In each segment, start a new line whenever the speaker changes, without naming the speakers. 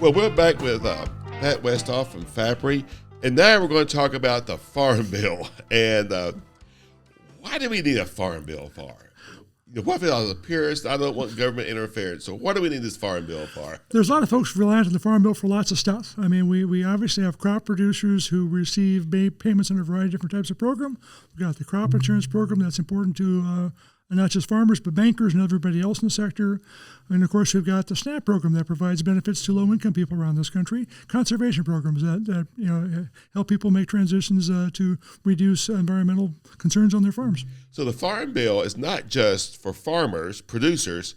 Well, we're back with Pat Westhoff from FAPRI, and now we're going to talk about the Farm Bill. And why do we need a Farm Bill for? What if I was a purist? I don't want government interference. So what do we need this Farm Bill for?
There's a lot of folks reliant on the Farm Bill for lots of stuff. I mean, we obviously have crop producers who receive payments under a variety of different types of program. We've got the crop insurance program that's important to not just farmers, but bankers and everybody else in the sector. And, of course, we've got the SNAP program that provides benefits to low-income people around this country. Conservation programs that help people make transitions to reduce environmental concerns on their farms.
So the Farm Bill is not just for farmers, producers.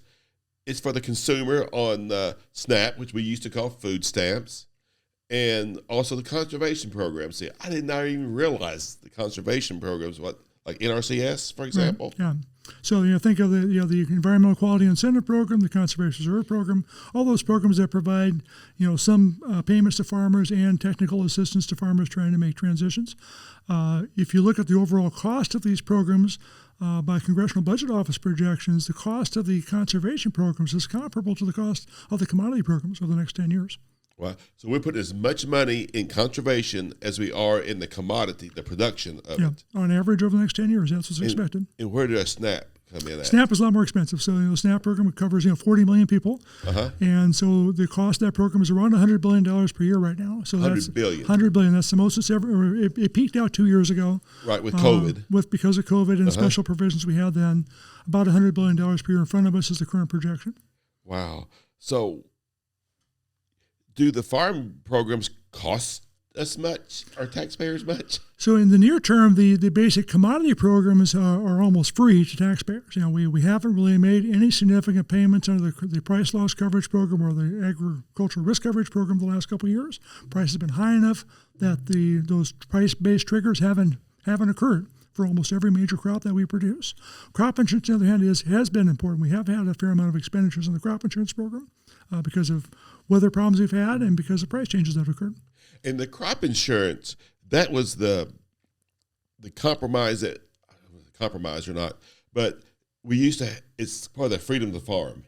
It's for the consumer on SNAP, which we used to call food stamps, and also the conservation programs. See, I did not even realize the conservation programs, like NRCS, for example.
Right, yeah. So think of the Environmental Quality Incentive Program, the Conservation Reserve Program, all those programs that provide some payments to farmers and technical assistance to farmers trying to make transitions. If you look at the overall cost of these programs by Congressional Budget Office projections, the cost of the conservation programs is comparable to the cost of the commodity programs over the next 10 years.
Wow. So we're putting as much money in conservation as we are in the commodity, the production of it.
On average over the next 10 years, that's what's expected.
And where does SNAP come in at?
SNAP is a lot more expensive. So the SNAP program covers 40 million people. And so the cost of that program is around $100 billion per year right now. So that's $100 billion. That's the most it's ever. It peaked out 2 years ago.
Right, with COVID.
Because of COVID and the special provisions we had then. About $100 billion per year in front of us is the current projection.
Wow. So do the farm programs cost us much, our taxpayers much? So
in the near term, the basic commodity programs are almost free to taxpayers. We haven't really made any significant payments under the price loss coverage program or the agricultural risk coverage program the last couple of years. Price has been high enough that those price-based triggers haven't occurred for almost every major crop that we produce. Crop insurance, on the other hand, has been important. We have had a fair amount of expenditures in the crop insurance program because of weather problems we've had and because of price changes that have occurred.
And the crop insurance, that was the compromise that, compromise or not, but we used to, it's part of the freedom to farm.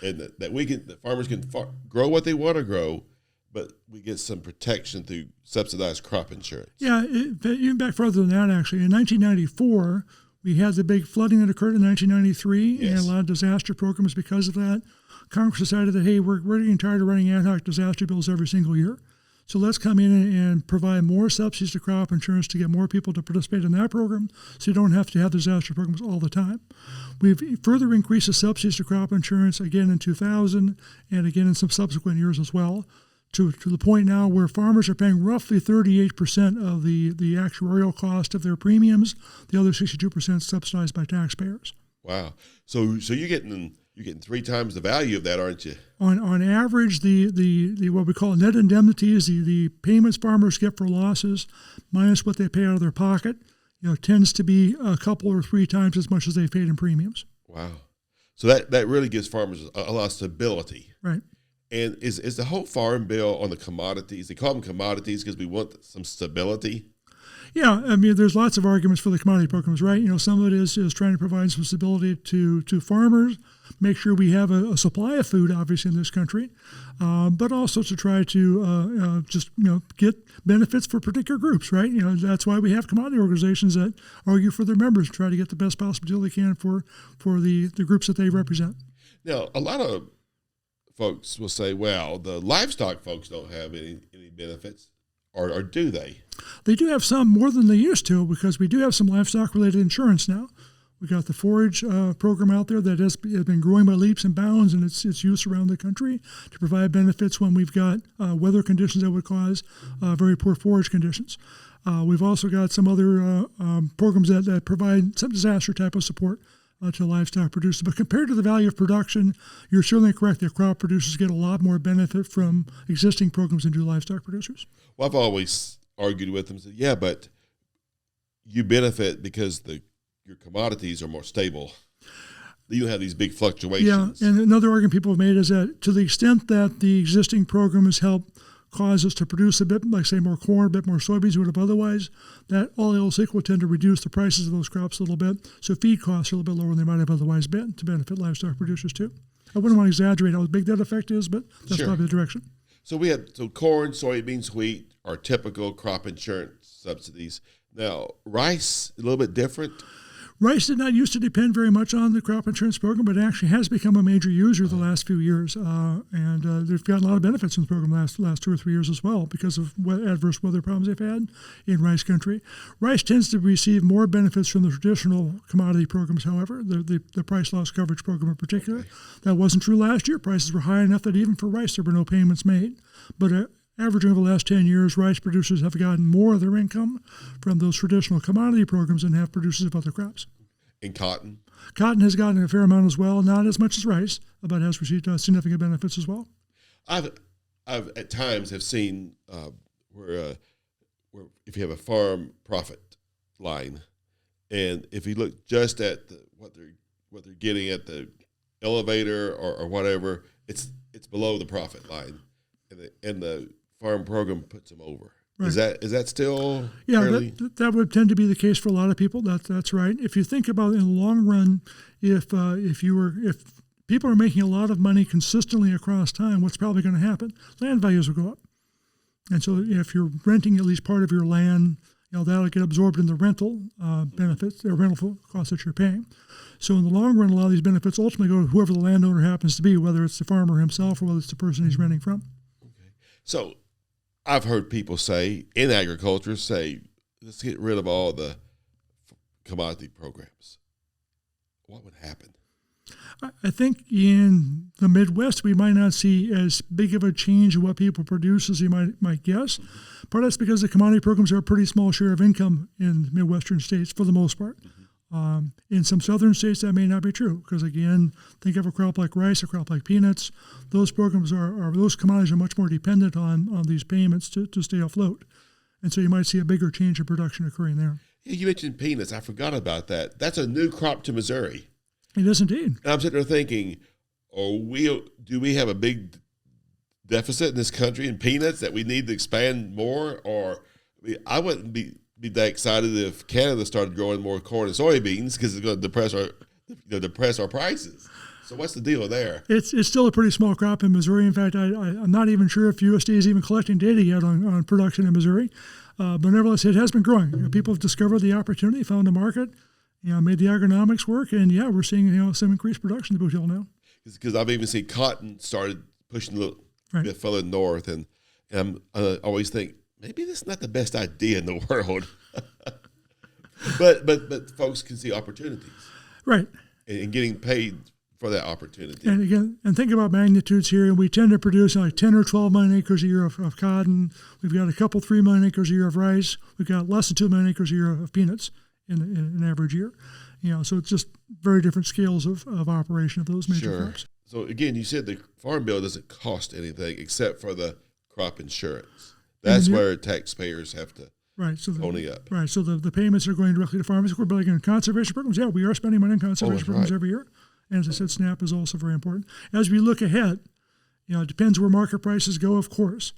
And that farmers can grow what they want to grow, but we get some protection through subsidized crop insurance.
Yeah, even back further than that, actually. In 1994, we had the big flooding that occurred in 1993, and a lot of disaster programs because of that. Congress decided that, hey, we're getting tired of running ad hoc disaster bills every single year. So let's come in and provide more subsidies to crop insurance to get more people to participate in that program so you don't have to have disaster programs all the time. We've further increased the subsidies to crop insurance again in 2000 and again in some subsequent years as well, to the point now where farmers are paying roughly 38% of the actuarial cost of their premiums. The other 62% subsidized by taxpayers.
Wow. So you're getting 3 times the value of that, aren't you?
On average, the what we call net indemnities, the payments farmers get for losses minus what they pay out of their pocket, tends to be a couple or 3 times as much as they paid in premiums.
Wow. So that really gives farmers a lot of stability.
Right.
And is the whole Farm Bill on the commodities? They call them commodities because we want some stability.
Yeah, I mean, there's lots of arguments for the commodity programs, right? Some of it is trying to provide some stability to farmers, make sure we have a supply of food, obviously, in this country, but also to try to get benefits for particular groups, right? That's why we have commodity organizations that argue for their members to try to get the best possible deal they can for the groups that they represent.
Now, a lot of folks will say, well, the livestock folks don't have any benefits. Or do they?
They do have some more than they used to because we do have some livestock-related insurance now. We've got the forage program out there that has been growing by leaps and bounds in its use around the country to provide benefits when we've got weather conditions that would cause very poor forage conditions. We've also got some other programs that provide some disaster type of support to livestock producers. But compared to the value of production, you're certainly correct that crop producers get a lot more benefit from existing programs than do livestock producers.
Well, I've always argued with them and said, yeah, but you benefit because your commodities are more stable. You have these big fluctuations.
Yeah, and another argument people have made is that to the extent that the existing programs help cause us to produce a bit, like say more corn, a bit more soybeans we would have otherwise, that all else equal tend to reduce the prices of those crops a little bit. So feed costs are a little bit lower than they might have otherwise been to benefit livestock producers too. I wouldn't want to exaggerate how big that effect is, but that's probably the direction.
So we had corn, soybeans, wheat are typical crop insurance subsidies. Now rice a little bit different.
Rice did not used to depend very much on the crop insurance program, but actually has become a major user the last few years, and they've gotten a lot of benefits from the program last 2 or 3 years as well because of adverse weather problems they've had in rice country. Rice tends to receive more benefits from the traditional commodity programs, however, the price loss coverage program in particular. Okay. That wasn't true last year. Prices were high enough that even for rice there were no payments made, but averaging over the last 10 years, rice producers have gotten more of their income from those traditional commodity programs than have producers of other crops.
And cotton?
Cotton has gotten a fair amount as well, not as much as rice, but has received significant benefits as well.
I've at times have seen where if you have a farm profit line, and if you look just at what they're getting at the elevator or whatever, it's below the profit line, and the farm program puts them over. Right. Is that still fairly?
That would tend to be the case for a lot of people. That's right. If you think about it in the long run, if people are making a lot of money consistently across time, what's probably going to happen? Land values will go up, and so if you're renting at least part of your land, that'll get absorbed in the rental benefits or rental costs that you're paying. So in the long run, a lot of these benefits ultimately go to whoever the landowner happens to be, whether it's the farmer himself or whether it's the person he's renting from.
Okay. So I've heard people say in agriculture, let's get rid of all the commodity programs. What would happen?
I think in the Midwest, we might not see as big of a change in what people produce as you might guess. Mm-hmm. Part of that's because the commodity programs are a pretty small share of income in Midwestern states for the most part. Mm-hmm. In some southern states, that may not be true because, again, think of a crop like rice, a crop like peanuts. Those programs those commodities are much more dependent on these payments to stay afloat. And so you might see a bigger change in production occurring there.
Yeah, you mentioned peanuts. I forgot about that. That's a new crop to Missouri.
It is indeed.
And I'm sitting there thinking, do we have a big deficit in this country in peanuts that we need to expand more? Or I wouldn't be that excited if Canada started growing more corn and soybeans because it's going to depress our prices. So what's the deal there?
It's still a pretty small crop in Missouri. In fact, I'm not even sure if USDA is even collecting data yet on production in Missouri. But nevertheless, it has been growing. People have discovered the opportunity, found a market, made the agronomics work, and we're seeing some increased production in Boot Hill now.
Because I've even seen cotton started pushing a little bit further north, and I always think maybe this is not the best idea in the world. but folks can see opportunities,
right?
And getting paid for that opportunity.
And again, think about magnitudes here. And we tend to produce like 10 or 12 million acres a year of cotton. We've got a couple 3 million acres a year of rice. We've got less than 2 million acres a year of peanuts in an average year. So it's just very different scales of operation of those major crops.
So again, you said the Farm Bill doesn't cost anything except for the crop insurance. That's where taxpayers have to pony up.
Right. So the payments are going directly to farmers. We're building in conservation programs. Yeah, we are spending money on conservation programs every year. And as I said, SNAP is also very important. As we look ahead, it depends where market prices go, of course.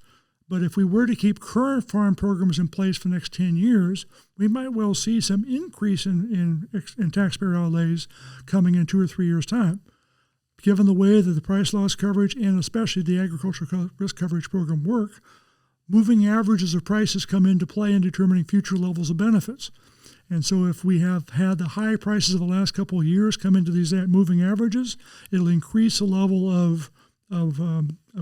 But if we were to keep current farm programs in place for the next 10 years, we might well see some increase in taxpayer outlays coming in 2 or 3 years' time. Given the way that the price loss coverage and especially the agricultural risk coverage program work, moving averages of prices come into play in determining future levels of benefits. And so if we have had the high prices of the last couple of years come into these moving averages, it'll increase the level of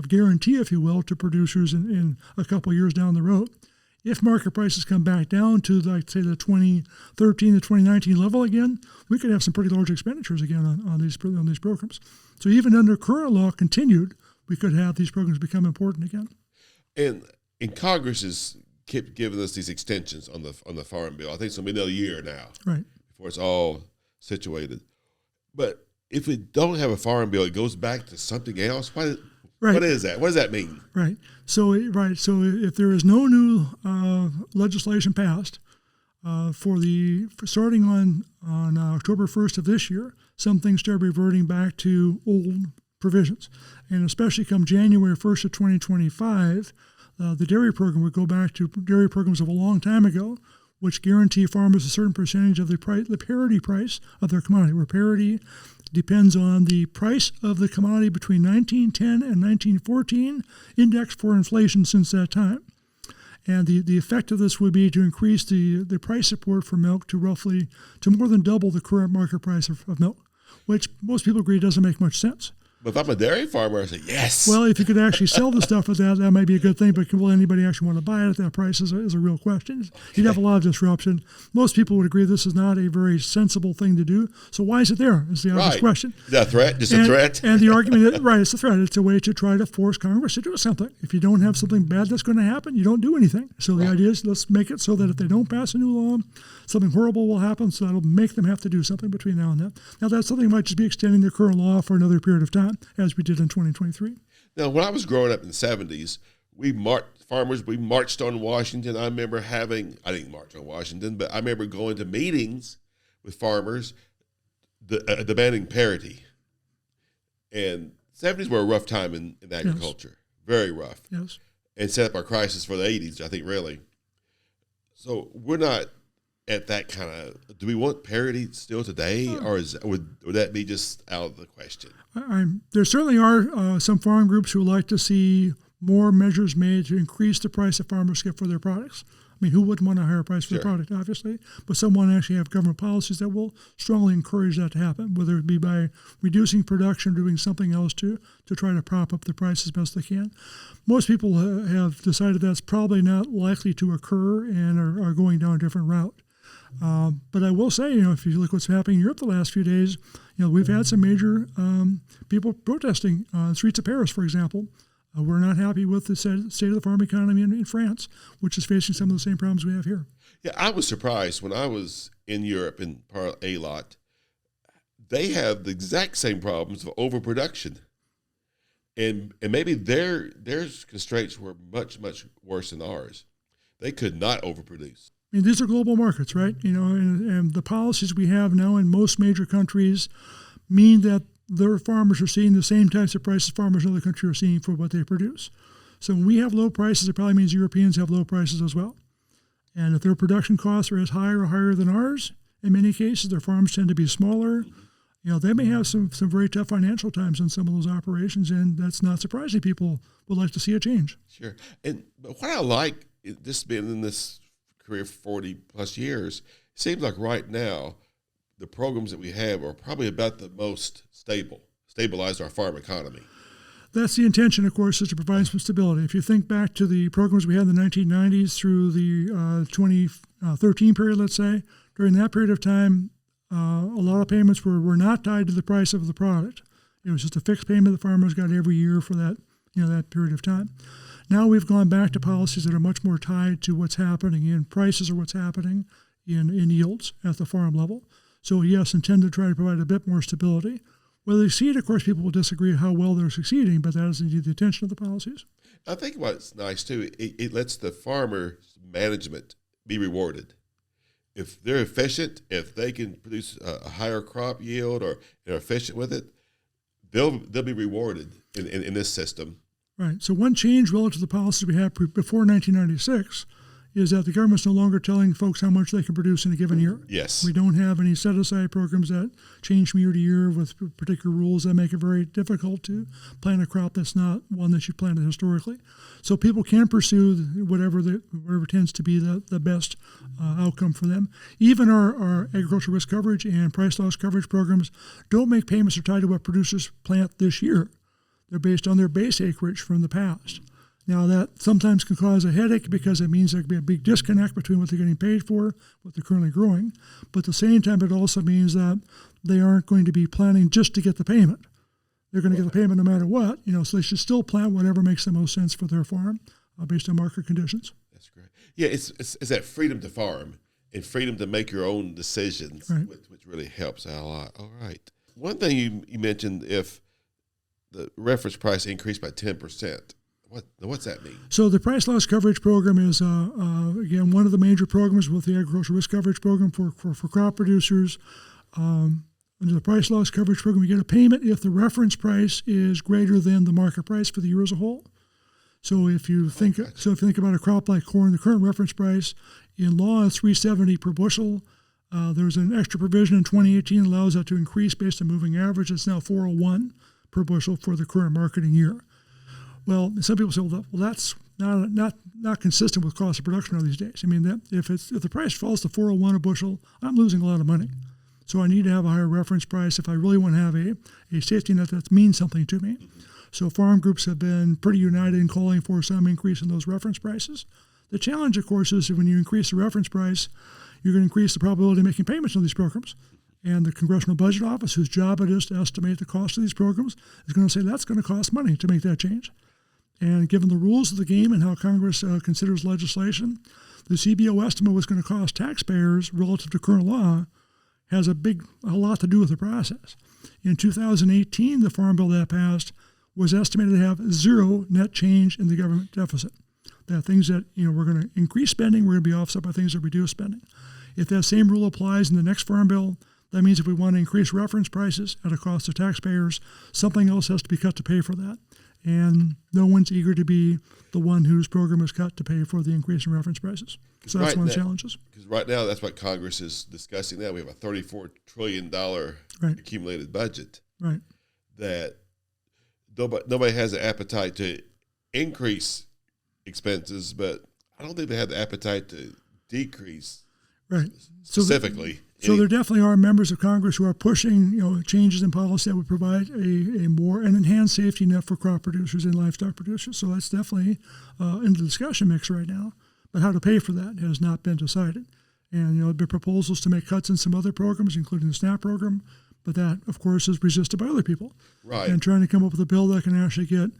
guarantee, if you will, to producers in a couple of years down the road. If market prices come back down to, say, the 2013 to 2019 level again, we could have some pretty large expenditures again on these programs. So even under current law continued, we could have these programs become important again.
And Congress has kept giving us these extensions on the Farm Bill. I think it's going to be another year now,
right,
before it's all situated. But if we don't have a Farm Bill, it goes back to something else. What is that? What does that mean?
Right. So if there is no new legislation passed for starting on October 1st of this year, some things start reverting back to old provisions, and especially come January 1st of 2025. The dairy program would go back to dairy programs of a long time ago, which guarantee farmers a certain percentage of the parity price of their commodity, where parity depends on the price of the commodity between 1910 and 1914, indexed for inflation since that time. And the effect of this would be to increase the price support for milk to more than double the current market price of milk, which most people agree doesn't make much sense.
But if I'm a dairy farmer, I say yes.
Well, if you could actually sell the stuff at that might be a good thing. But will anybody actually want to buy it at that price is a real question. You'd have a lot of disruption. Most people would agree this is not a very sensible thing to do. So why is it there? Is the obvious question.
Is that a threat? Just a threat?
And the argument, it's a threat. It's a way to try to force Congress to do something. If you don't have something bad that's going to happen, you don't do anything. So the idea is let's make it so that if they don't pass a new law, something horrible will happen. So that'll make them have to do something between now and then. Now that something might just be extending the current law for another period of time, as we did in 2023.
Now, when I was growing up in the 70s, we marched on Washington. I remember I didn't march on Washington, but I remember going to meetings with farmers demanding parity. And 70s were a rough time in agriculture, very rough.
Yes.
And set up our crisis for the 80s, I think, really. So we're not at that kind of, do we want parity still today, or would that be just out of the question?
There certainly are some farm groups who like to see more measures made to increase the price that farmers get for their products. I mean, who wouldn't want a higher price for their product, obviously? But some want to actually have government policies that will strongly encourage that to happen, whether it be by reducing production or doing something else to try to prop up the price as best they can. Most people have decided that's probably not likely to occur and are going down a different route. But I will say, if you look what's happening in Europe the last few days, we've had some major people protesting on the streets of Paris, for example. We're not happy with the state of the farm economy in France, which is facing some of the same problems we have here.
Yeah, I was surprised when I was in Europe in A-Lot. They have the exact same problems of overproduction. And maybe their constraints were much, much worse than ours. They could not overproduce.
I mean, these are global markets, right? And the policies we have now in most major countries mean that their farmers are seeing the same types of prices farmers in other countries are seeing for what they produce. So when we have low prices, it probably means Europeans have low prices as well. And if their production costs are as high or higher than ours, in many cases, their farms tend to be smaller. They may have some very tough financial times in some of those operations, and that's not surprising. People would like to see a change.
Sure. But what I like, this being in this career for 40 plus years, it seems like right now the programs that we have are probably about the most stabilize our farm economy.
That's the intention, of course, is to provide some stability. If you think back to the programs we had in the 1990s through the 2013 period, let's say, during that period of time, a lot of payments were not tied to the price of the product. It was just a fixed payment the farmers got every year for that period of time. Now we've gone back to policies that are much more tied to what's happening in prices or what's happening in yields at the farm level. So yes, intend to try to provide a bit more stability. Whether they succeed, of course, people will disagree how well they're succeeding, but that is indeed the intention of the policies.
I think what's nice too, it lets the farmer's management be rewarded. If they're efficient, if they can produce a higher crop yield or they're efficient with it, they'll be rewarded in this system.
Right. So one change relative to the policies we had before 1996 is that the government's no longer telling folks how much they can produce in a given year.
Yes.
We don't have any set-aside programs that change from year to year with particular rules that make it very difficult to plant a crop that's not one that you planted historically. So people can pursue whatever tends to be the best outcome for them. Even our agricultural risk coverage and price loss coverage programs don't make payments that are tied to what producers plant this year. They're based on their base acreage from the past. Now, that sometimes can cause a headache because it means there could be a big disconnect between what they're getting paid for, what they're currently growing. But at the same time, it also means that they aren't going to be planting just to get the payment. They're going to get the payment no matter what, so they should still plant whatever makes the most sense for their farm based on market conditions.
That's great. Yeah, it's that freedom to farm and freedom to make your own decisions, right, which really helps out a lot. All right. One thing you mentioned, if the reference price increased by 10%, what's that mean? So
the price loss coverage program is, again, one of the major programs with the agricultural risk coverage program for crop producers. Under the price loss coverage program, you get a payment if the reference price is greater than the market price for the year as a whole. So if you think about a crop like corn, the current reference price in law is $3.70 per bushel. There's an extra provision in 2018 that allows that to increase based on moving average. It's now $4.01 per bushel for the current marketing year. Well, some people say, well, that's not consistent with cost of production these days. I mean, that if the price falls to $4.01 a bushel, I'm losing a lot of money. So I need to have a higher reference price if I really want to have a safety net that means something to me. So farm groups have been pretty united in calling for some increase in those reference prices. The challenge, of course, is that when you increase the reference price, you're going to increase the probability of making payments on these programs. And the Congressional Budget Office, whose job it is to estimate the cost of these programs, is going to say that's going to cost money to make that change. And given the rules of the game and how Congress considers legislation, the CBO estimate was going to cost taxpayers relative to current law has a lot to do with the process. In 2018, the Farm Bill that passed was estimated to have zero net change in the government deficit. That things that we're going to increase spending, we're going to be offset by things that reduce spending. If that same rule applies in the next Farm Bill, that means if we want to increase reference prices at a cost to taxpayers, something else has to be cut to pay for that. And no one's eager to be the one whose program is cut to pay for the increase in reference prices. So that's one of the challenges.
Because right now, that's what Congress is discussing now. We have a $34 trillion accumulated budget.
Right.
That nobody has an appetite to increase expenses, but I don't think they have the appetite to decrease.
Right.
Specifically.
So there definitely are members of Congress who are pushing, changes in policy that would provide an enhanced safety net for crop producers and livestock producers. So that's definitely in the discussion mix right now. But how to pay for that has not been decided. And there have been proposals to make cuts in some other programs, including the SNAP program. But that, of course, is resisted by other people.
Right.
And trying to come up with a bill that can actually get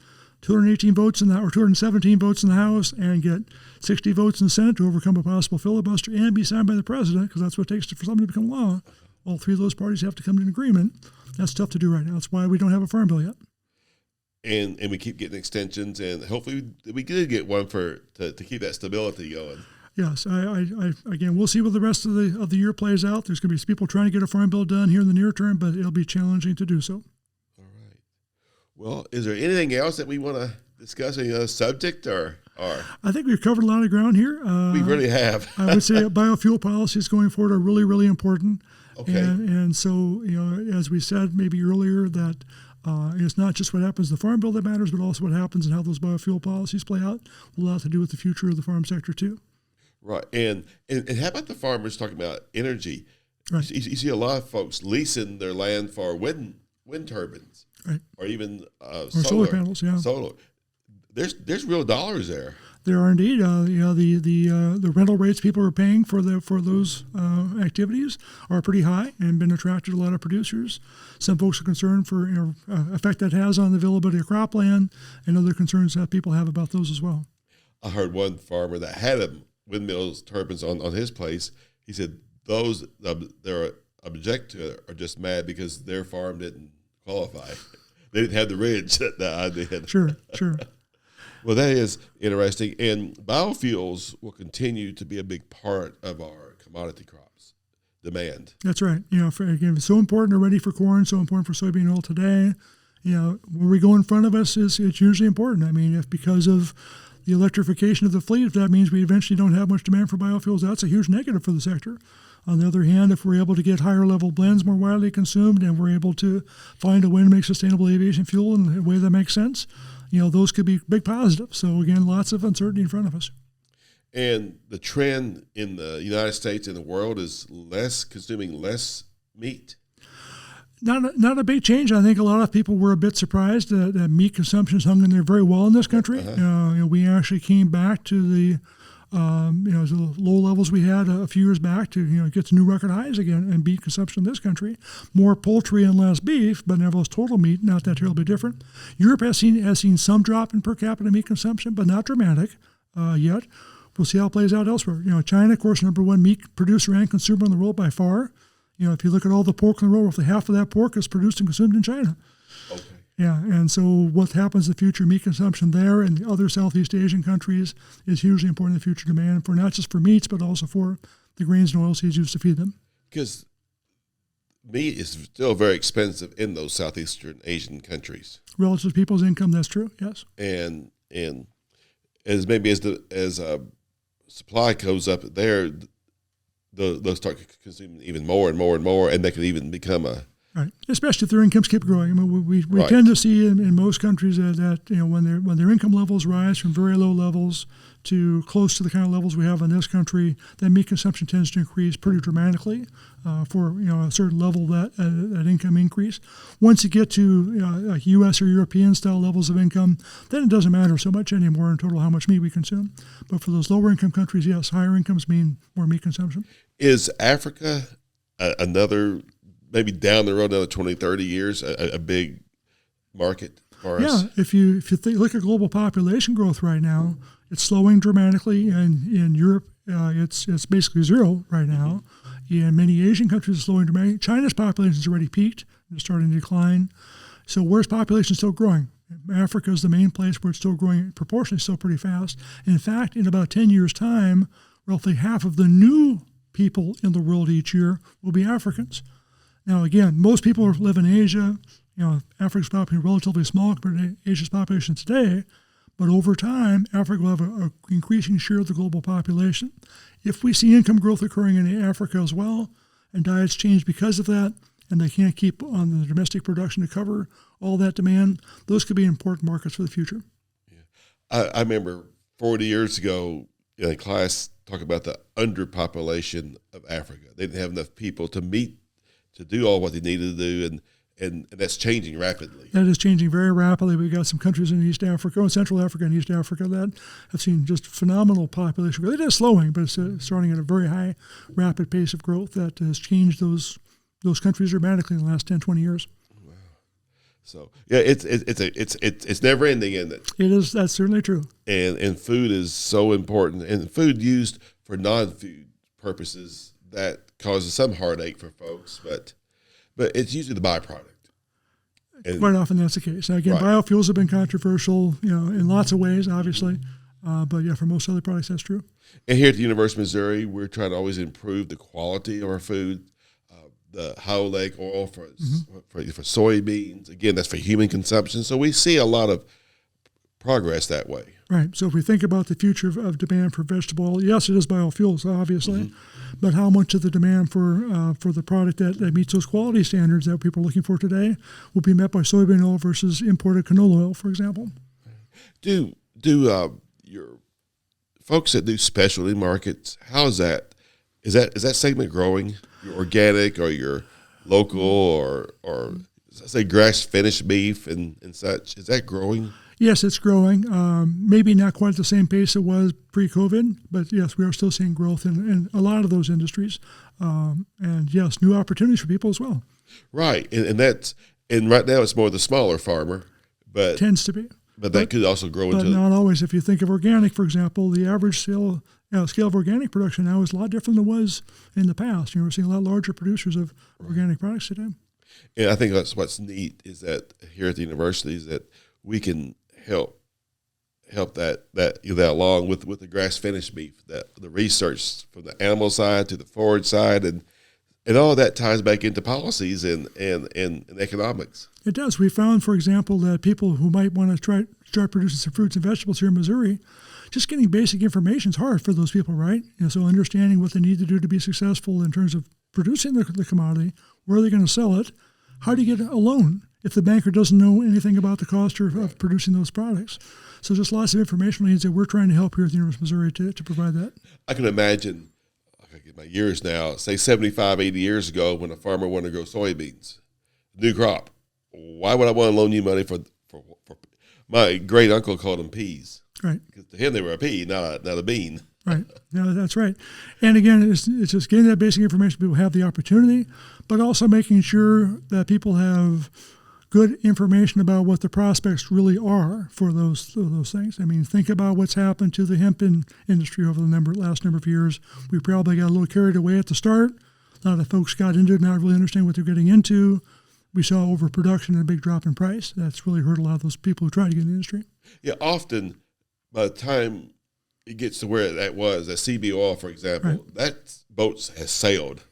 218 votes in the, or 217 votes in the House and get 60 votes in the Senate to overcome a possible filibuster and be signed by the president, because that's what it takes for something to become law. All three of those parties have to come to an agreement. That's tough to do right now. That's why we don't have a farm bill yet.
And we keep getting extensions, and hopefully we did get one to keep that stability going.
Yes, I again, we'll see what the rest of the year plays out. There's going to be people trying to get a farm bill done here in the near term, but it'll be challenging to do so.
All right. Well, is there anything else that we want to discuss? Any other subject or?
I think we've covered a lot of ground here.
We really have.
I would say biofuel policies going forward are really, really important.
Okay.
And so, as we said maybe earlier, that it's not just what happens in the farm bill that matters, but also what happens and how those biofuel policies play out will have to do with the future of the farm sector too.
Right. And how about the farmers talking about energy?
Right.
You see a lot of folks leasing their land for wind turbines,
right,
or even
solar panels. Yeah,
solar. There's real dollars there.
There are indeed. The rental rates people are paying for those activities are pretty high and been attracted to a lot of producers. Some folks are concerned for effect that has on the availability of cropland, and other concerns that people have about those as well.
I heard one farmer that had windmills turbines on his place. He said those that object to it are just mad because their farm didn't qualify. They didn't have the ridge that I did.
Sure.
Well, that is interesting. And biofuels will continue to be a big part of our commodity crops demand.
That's right. It's so important already for corn, so important for soybean oil today. Where we go in front of us it's usually important. I mean, if because of the electrification of the fleet, if that means we eventually don't have much demand for biofuels, that's a huge negative for the sector. On the other hand, if we're able to get higher level blends more widely consumed and we're able to find a way to make sustainable aviation fuel in a way that makes sense, those could be big positives. So again, lots of uncertainty in front of us.
And the trend in the United States and the world is consuming less meat.
Not a big change. I think a lot of people were a bit surprised that meat consumption has hung in there very well in this country. We actually came back to the low levels we had a few years back to get to new record highs again in meat consumption in this country. More poultry and less beef, but nevertheless total meat not that terribly different. Europe has seen some drop in per capita meat consumption, but not dramatic yet. We'll see how it plays out elsewhere. China, of course, number one meat producer and consumer in the world by far. If you look at all the pork in the world, roughly half of that pork is produced and consumed in China.
Okay.
Yeah, and so what happens in the future meat consumption there and the other Southeast Asian countries is hugely important in the future demand for not just for meats, but also for the grains and oilseeds used to feed them.
Because meat is still very expensive in those Southeastern Asian countries.
Relative to people's income, that's true, yes.
And as supply goes up there, they'll start consuming even more and more and more, and they could even become a
right. Especially if their incomes keep growing. I mean, we
right.
tend to see in most countries that when their income levels rise from very low levels to close to the kind of levels we have in this country, then meat consumption tends to increase pretty dramatically for a certain level that income increase. Once you get to like U.S. or European style levels of income, then it doesn't matter so much anymore in total how much meat we consume. But for those lower income countries, yes, higher incomes mean more meat consumption.
Is Africa another, maybe down the road, another 20, 30 years, a big market for us?
Yeah, if you look at global population growth right now, it's slowing dramatically. And in Europe, it's basically zero right now. In many Asian countries, it's slowing dramatically. China's population has already peaked. It's starting to decline. So where's population still growing? Africa is the main place where it's still growing proportionally, still pretty fast. In fact, in about 10 years' time, roughly half of the new people in the world each year will be Africans. Now, again, most people live in Asia. Africa's population is relatively small compared to Asia's population today. But over time, Africa will have an increasing share of the global population. If we see income growth occurring in Africa as well, and diets change because of that, and they can't keep on the domestic production to cover all that demand, those could be important markets for the future.
Yeah. I remember 40 years ago in class talking about the underpopulation of Africa. They didn't have enough people to do all what they needed to do, and that's changing rapidly.
That is changing very rapidly. We've got some countries in East Africa, Central Africa and East Africa that have seen just phenomenal population growth. It is slowing, but it's starting at a very high, rapid pace of growth that has changed those countries dramatically in the last 10, 20 years.
Wow. So, yeah, it's never ending, isn't it?
It is. That's certainly true.
And food is so important. And food used for non-food purposes, that causes some heartache for folks, but it's usually the byproduct. And
quite often that's the case. Now, again, right. Biofuels have been controversial, in lots of ways, obviously. But yeah, for most other products, that's true.
And here at the University of Missouri, we're trying to always improve the quality of our food. The high oleic oil for soybeans, again, that's for human consumption. So we see a lot of progress that way.
Right. So if we think about the future of demand for vegetable oil, yes, it is biofuels, obviously, but how much of the demand for the product that meets those quality standards that people are looking for today will be met by soybean oil versus imported canola oil, for example?
Do your folks that do specialty markets, how is that? Is that segment growing? Your organic or your local or say grass finished beef and such, is that growing?
Yes, it's growing. Maybe not quite at the same pace it was pre-COVID, but yes, we are still seeing growth in a lot of those industries. And yes, new opportunities for people as well.
Right, and right now it's more the smaller farmer, but
tends to be.
But that could also grow into.
But not always. If you think of organic, for example, the average scale of organic production now is a lot different than it was in the past. We're seeing a lot larger producers of organic products today.
And I think that's what's neat is that here at the university is that we can help that along with the grass finished beef, that the research from the animal side to the forage side, and all that ties back into policies and economics.
It does. We found, for example, that people who might want to start producing some fruits and vegetables here in Missouri, just getting basic information is hard for those people, right? So understanding what they need to do to be successful in terms of producing the commodity, where are they going to sell it, how do you get a loan if the banker doesn't know anything about the cost of producing those products. So just lots of informational needs that we're trying to help here at the University of Missouri to provide that.
I can imagine, I get my years now, say 75, 80 years ago when a farmer wanted to grow soybeans, new crop. Why would I want to loan you money for my great uncle called them peas.
Right.
Because to him they were a pea, not a bean.
Right. No, that's right. And again, it's just getting that basic information. People have the opportunity, but also making sure that people have good information about what the prospects really are for those things. I mean, think about what's happened to the hemp industry over the last number of years. We probably got a little carried away at the start. A lot of folks got into it, not really understanding what they're getting into. We saw overproduction and a big drop in price. That's really hurt a lot of those people who try to get in the industry.
Yeah, often by the time it gets to where that was, that CB oil, for example, right. That boat has sailed.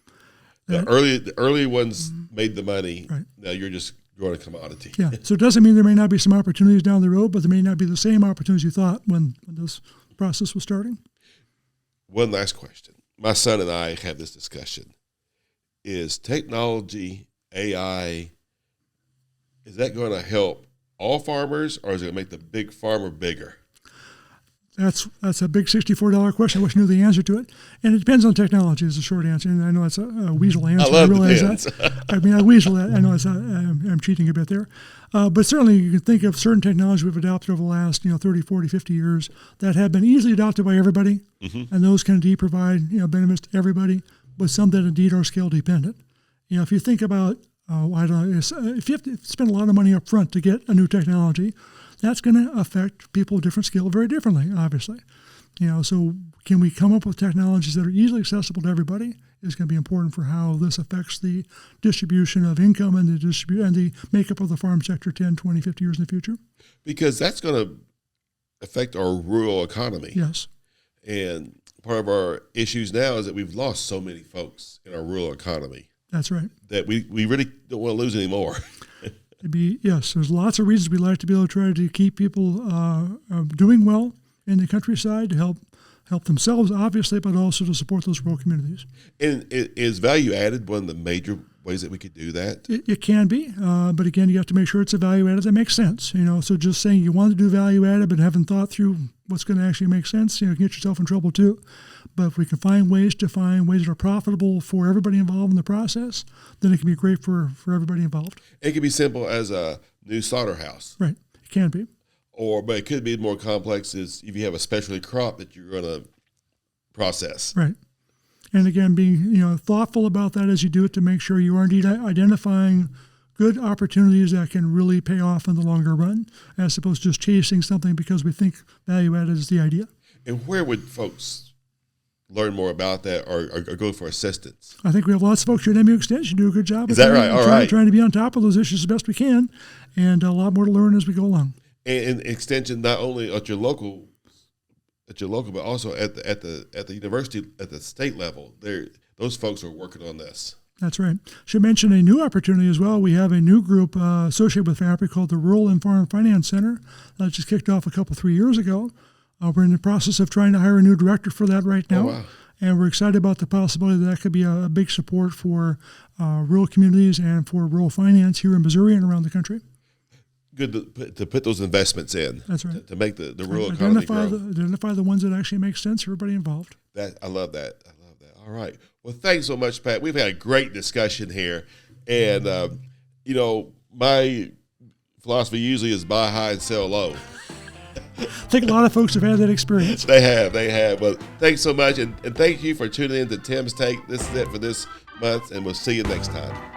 The early ones made the money.
Right.
Now you're just growing a commodity.
Yeah. So it doesn't mean there may not be some opportunities down the road, but there may not be the same opportunities you thought when this process was starting.
One last question. My son and I had this discussion. Is technology, AI, is that going to help all farmers, or is it going to make the big farmer bigger?
That's a big $64 question. I wish I knew the answer to it. And it depends on technology is the short answer. And I know it's a weasel answer.
I love
realize
depends.
that. I mean, I weasel that. I know I'm cheating a bit there. But certainly you can think of certain technologies we've adopted over the last 30, 40, 50 years that have been easily adopted by everybody. Mm-hmm. And those can indeed provide benefits to everybody, but some that indeed are scale dependent. If you think about, I don't know, if you have to spend a lot of money up front to get a new technology, that's going to affect people of different skill very differently, obviously. So can we come up with technologies that are easily accessible to everybody is going to be important for how this affects the distribution of income and the makeup of the farm sector 10, 20, 50 years in the future.
Because that's going to affect our rural economy.
Yes.
And part of our issues now is that we've lost so many folks in our rural economy.
That's right.
That we really don't want to lose any more.
Yes, there's lots of reasons we like to be able to try to keep people doing well in the countryside to help themselves, obviously, but also to support those rural communities.
And is value added one of the major ways that we could do that?
It can be, but again, you have to make sure it's a value added that makes sense. So just saying you want to do value added but haven't thought through what's going to actually make sense, you can get yourself in trouble too. But if we can find ways that are profitable for everybody involved in the process, then it can be great for everybody involved.
It can be simple as a new slaughterhouse.
Right, it can be.
But it could be more complex is if you have a specialty crop that you're going to process.
Right. And again, being thoughtful about that as you do it to make sure you are indeed identifying good opportunities that can really pay off in the longer run, as opposed to just chasing something because we think value added is the idea.
And where would folks learn more about that or go for assistance?
I think we have lots of folks here at MU Extension do a good job.
Is that right? All right.
Trying to be on top of those issues as best we can, and a lot more to learn as we go along.
And Extension not only at your local, but also at the university, at the state level. Those folks are working on this.
That's right. Should mention a new opportunity as well. We have a new group associated with FAPRI called the Rural and Farm Finance Center that just kicked off 3 years ago. We're in the process of trying to hire a new director for that right now.
Oh, wow.
And we're excited about the possibility that could be a big support for rural communities and for rural finance here in Missouri and around the country.
Good to put those investments in.
That's right.
To make the rural economy grow.
Identify the ones that actually make sense for everybody involved.
I love that. All right. Well, thanks so much, Pat. We've had a great discussion here. And, my philosophy usually is buy high and sell low.
I think a lot of folks have had that experience.
They have. Well, thanks so much. And thank you for tuning in to Tim's Take. This is it for this month, and we'll see you next time.